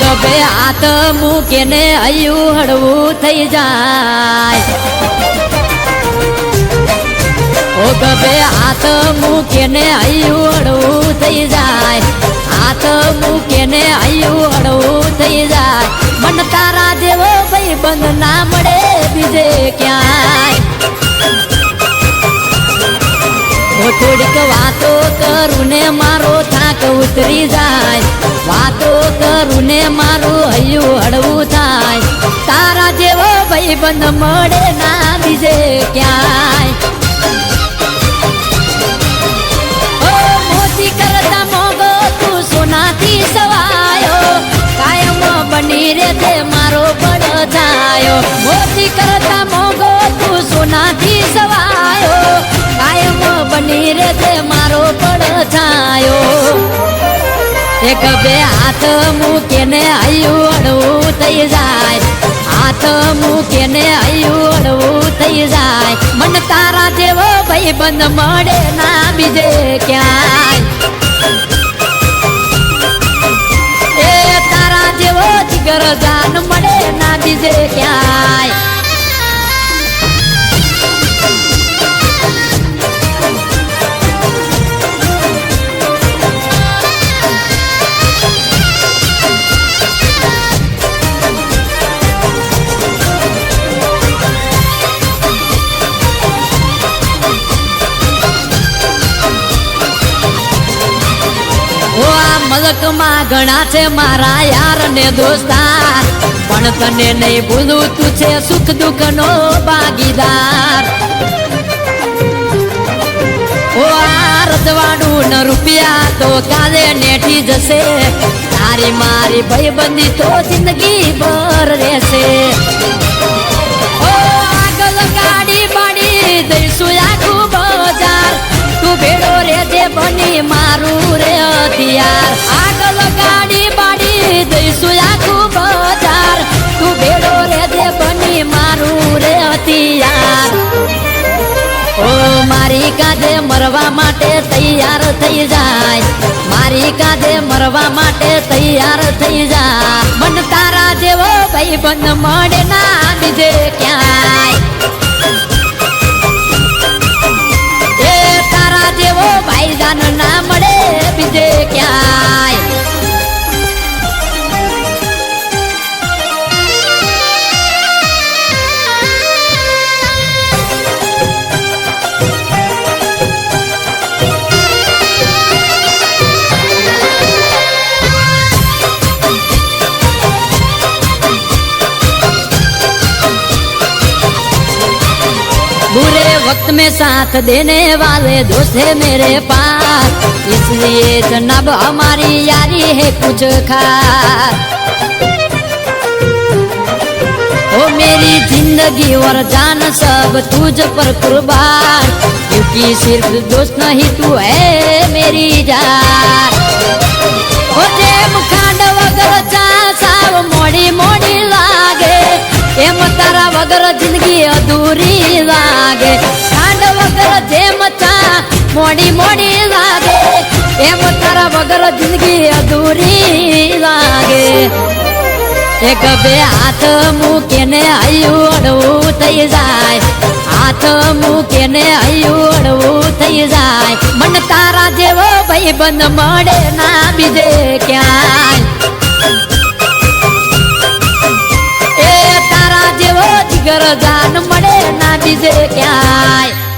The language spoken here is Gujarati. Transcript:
ગભે હાથ મૂકે ને હૈયું હળવું થઈ જાય ઓ ગભે હાથ મૂકે ને હૈયું હળવું થઈ જાય હાથ મૂકે ને હૈયું હળવું થઈ જાય મન તારા જેવો ભાઈ બંધ ના મળે બીજે ક્યાંય થોડીક વાતો કરું ને મારો થાક ઉતરી જાય વાતો કરું ને મારું હૈયું હળવું થાય તારા જેવો ભાઈ બંધ મળે ના બીજે ક્યાંય ઓ મોતી કરતા મોગો તું સોનાથી સવાયો કાયમ બની રે તે મારો બળ જાયો મોતી કરતા મોગો તું સોનાથી સવાયો કાયમ બની રે તે મારો બળ જાયો એક બે હાથ મૂકે ને હૈયું હળવું થઈ જાય હાથ મૂકે ને હૈયું હળવું થઈ જાય મન તારા જેવો ભાઈ બંધ મળે ના બીજે ક્યાંય એ તારા જેવો જીગર જાન મળે ના બીજે ક્યાંય મલકમાં ઘણા છે મારા યાર ને દોસ્તાર પણ તને નહીં ભૂલું તું છે સુખ દુઃખ નો ભાગીદાર ઓ આ રજવાડું ન રૂપિયા તો કાલે નેઠી જશે તારી મારી ભાઈબંધી તો જિંદગી ભર રહેશે ઓ આગળ ગાડી બાડી દઈશું આખું બજાર તું ભેડો રેજે બની મારું રે હથિયાર આગળ ગાડી બાડી દઈશું આખું બજાર તું ભેડો રેજે બની મારું રે હથિયાર ઓ મારી કાંધે મરવા માટે તૈયાર થઈ જાય મારી કાંધે મરવા માટે તૈયાર થઈ જા મન તારા જેવો ભાઈ બંધ મળે ના બીજે ક્યાંય જેવો ભાઈ જાન ના મળે બીજે ક્યાંય बुरे वक्त में साथ देने वाले दोस्त है मेरे पास इसलिए जनाब हमारी यारी है कुछ खास ओ मेरी जिंदगी और जान सब तुझ पर कुर्बान क्योंकि सिर्फ दोस्त नहीं तू है मेरी जान ओ जेम खांड वगर चा साव मोड़ी मोड़ी लागे एम तारा वगर जिंदगी अधूरी लागे खांड वगर जेम चा मोड़ी मोड़ी लागे एम तारा वगर जिंदगी अधूरी लागे एक बे हाथ मूके ने हैયું હળવું થઈ જાય હાથ મૂકે ને હૈયું હળવું થઈ જાય મન તારા જેવો ભાઈબંધ મળે ના બીજે ક્યાંય એ તારા જેવો જીગર જાન મળે ના બીજે ક્યાંય